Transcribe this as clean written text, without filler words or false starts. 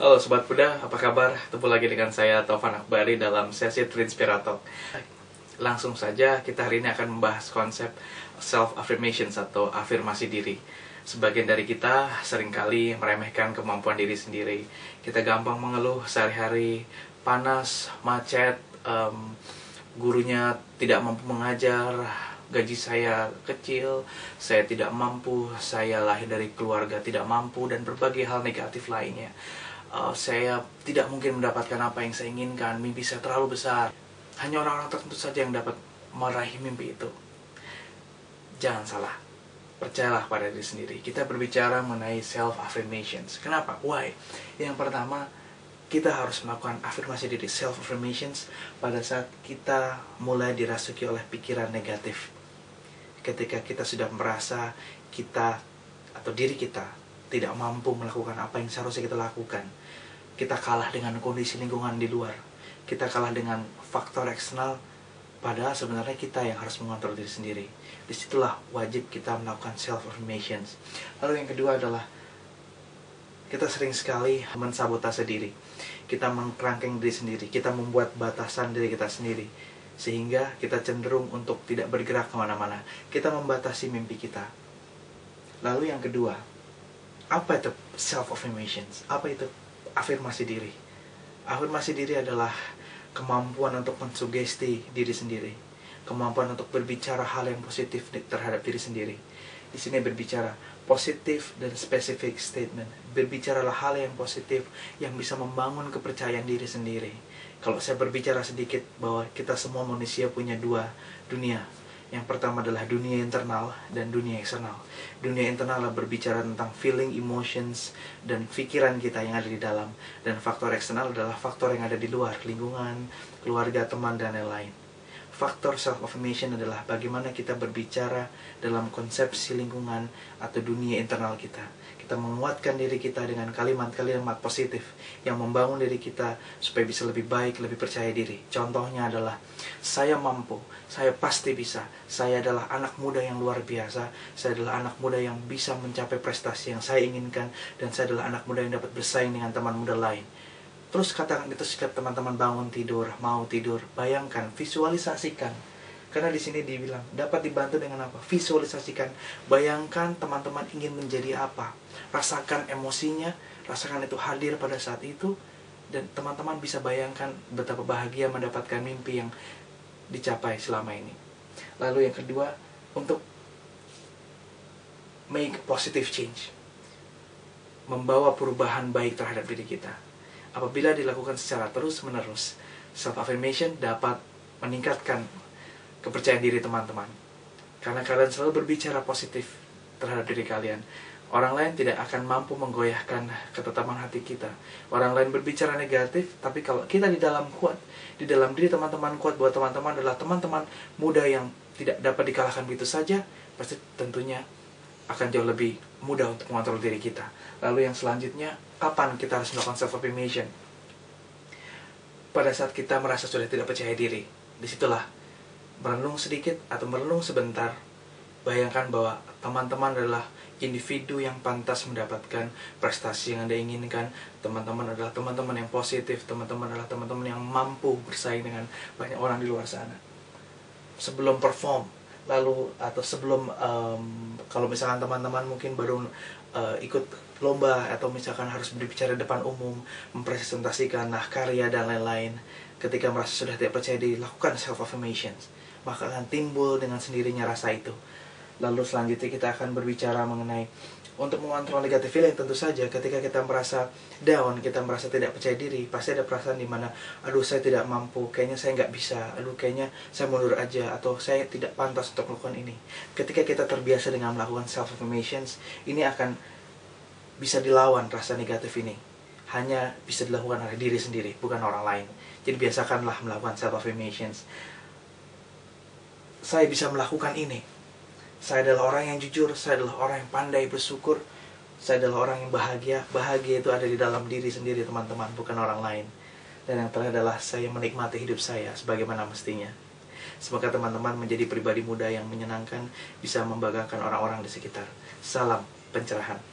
Halo Sobat Muda, apa kabar? Ketemu lagi dengan saya Taufan Akbari dalam sesi Trinspiratalk. Langsung saja, kita hari ini akan membahas konsep self-affirmations atau afirmasi diri. Sebagian dari kita seringkali meremehkan kemampuan diri sendiri. Kita gampang mengeluh sehari-hari, panas, macet, gurunya tidak mampu mengajar, gaji saya kecil, saya tidak mampu, saya lahir dari keluarga tidak mampu, dan berbagai hal negatif lainnya. Saya tidak mungkin mendapatkan apa yang saya inginkan, mimpi saya terlalu besar. Hanya orang-orang tertentu saja yang dapat meraih mimpi itu. Jangan salah, percayalah pada diri sendiri. Kita berbicara mengenai self-affirmations. Kenapa? Why? Yang pertama, kita harus melakukan afirmasi diri, self-affirmations, pada saat kita mulai dirasuki oleh pikiran negatif. Ketika kita sudah merasa kita atau diri kita tidak mampu melakukan apa yang seharusnya kita lakukan, kita kalah dengan kondisi lingkungan di luar, kita kalah dengan faktor eksternal, padahal sebenarnya kita yang harus mengontrol diri sendiri. Disitulah wajib kita melakukan self-affirmations. Lalu yang kedua adalah kita sering sekali mensabotase diri. Kita mengkerangkeng diri sendiri, kita membuat batasan diri kita sendiri, sehingga kita cenderung untuk tidak bergerak kemana-mana. Kita membatasi mimpi kita. Lalu yang kedua, apa itu self-affirmations? Apa itu afirmasi diri? Afirmasi diri adalah kemampuan untuk mensugesti diri sendiri, kemampuan untuk berbicara hal yang positif terhadap diri sendiri. Di sini berbicara positif dan specific statement. Berbicaralah hal yang positif yang bisa membangun kepercayaan diri sendiri. Kalau saya berbicara sedikit bahwa kita semua manusia punya dua dunia. Yang pertama adalah dunia internal dan dunia eksternal. Dunia internal adalah berbicara tentang feeling, emotions, dan pikiran kita yang ada di dalam. Dan faktor eksternal adalah faktor yang ada di luar, lingkungan, keluarga, teman, dan lain-lain. Faktor self-affirmation adalah bagaimana kita berbicara dalam konsepsi lingkungan atau dunia internal kita. Kita menguatkan diri kita dengan kalimat-kalimat positif yang membangun diri kita supaya bisa lebih baik, lebih percaya diri. Contohnya adalah, saya mampu, saya pasti bisa, saya adalah anak muda yang luar biasa, saya adalah anak muda yang bisa mencapai prestasi yang saya inginkan, dan saya adalah anak muda yang dapat bersaing dengan teman muda lain. Terus katakan itu setiap teman-teman bangun tidur, mau tidur, bayangkan, visualisasikan. Karena di sini dibilang dapat dibantu dengan apa? Visualisasikan. Bayangkan teman-teman ingin menjadi apa. Rasakan emosinya, rasakan itu hadir pada saat itu, dan teman-teman bisa bayangkan betapa bahagia mendapatkan mimpi yang dicapai selama ini. Lalu yang kedua, untuk make positive change. Membawa perubahan baik terhadap diri kita. Apabila dilakukan secara terus-menerus, self-affirmation dapat meningkatkan kepercayaan diri teman-teman. Karena kalian selalu berbicara positif terhadap diri kalian, orang lain tidak akan mampu menggoyahkan ketetapan hati kita. Orang lain berbicara negatif, tapi kalau kita di dalam kuat, di dalam diri teman-teman kuat, buat teman-teman adalah teman-teman muda yang tidak dapat dikalahkan begitu saja, pasti tentunya akan jauh lebih mudah untuk mengontrol diri kita. Lalu yang selanjutnya, kapan kita harus melakukan self-affirmation? Pada saat kita merasa sudah tidak percaya diri. Disitulah merenung sedikit atau merenung sebentar. Bayangkan bahwa teman-teman adalah individu yang pantas mendapatkan prestasi yang Anda inginkan. Teman-teman adalah teman-teman yang positif. Teman-teman adalah teman-teman yang mampu bersaing dengan banyak orang di luar sana. Sebelum perform, lalu atau sebelum kalau misalkan teman-teman mungkin baru ikut lomba atau misalkan harus berbicara di depan umum, mempresentasikan karya dan lain-lain, ketika merasa sudah tidak percaya diri, lakukan self-affirmations, maka akan timbul dengan sendirinya rasa itu. Lalu selanjutnya kita akan berbicara mengenai untuk mengontrol negatif feeling. Tentu saja ketika kita merasa down, kita merasa tidak percaya diri, pasti ada perasaan di mana, aduh saya tidak mampu, kayaknya saya nggak bisa, aduh kayaknya saya mundur aja, atau saya tidak pantas untuk melakukan ini. Ketika kita terbiasa dengan melakukan self-affirmations, ini akan bisa dilawan rasa negatif ini. Hanya bisa dilakukan oleh diri sendiri, bukan orang lain. Jadi biasakanlah melakukan self-affirmations. Saya bisa melakukan ini. Saya adalah orang yang jujur, saya adalah orang yang pandai bersyukur, saya adalah orang yang bahagia. Bahagia itu ada di dalam diri sendiri teman-teman, bukan orang lain. Dan yang terakhir adalah saya menikmati hidup saya sebagaimana mestinya. Semoga teman-teman menjadi pribadi muda yang menyenangkan, bisa membanggakan orang-orang di sekitar. Salam pencerahan.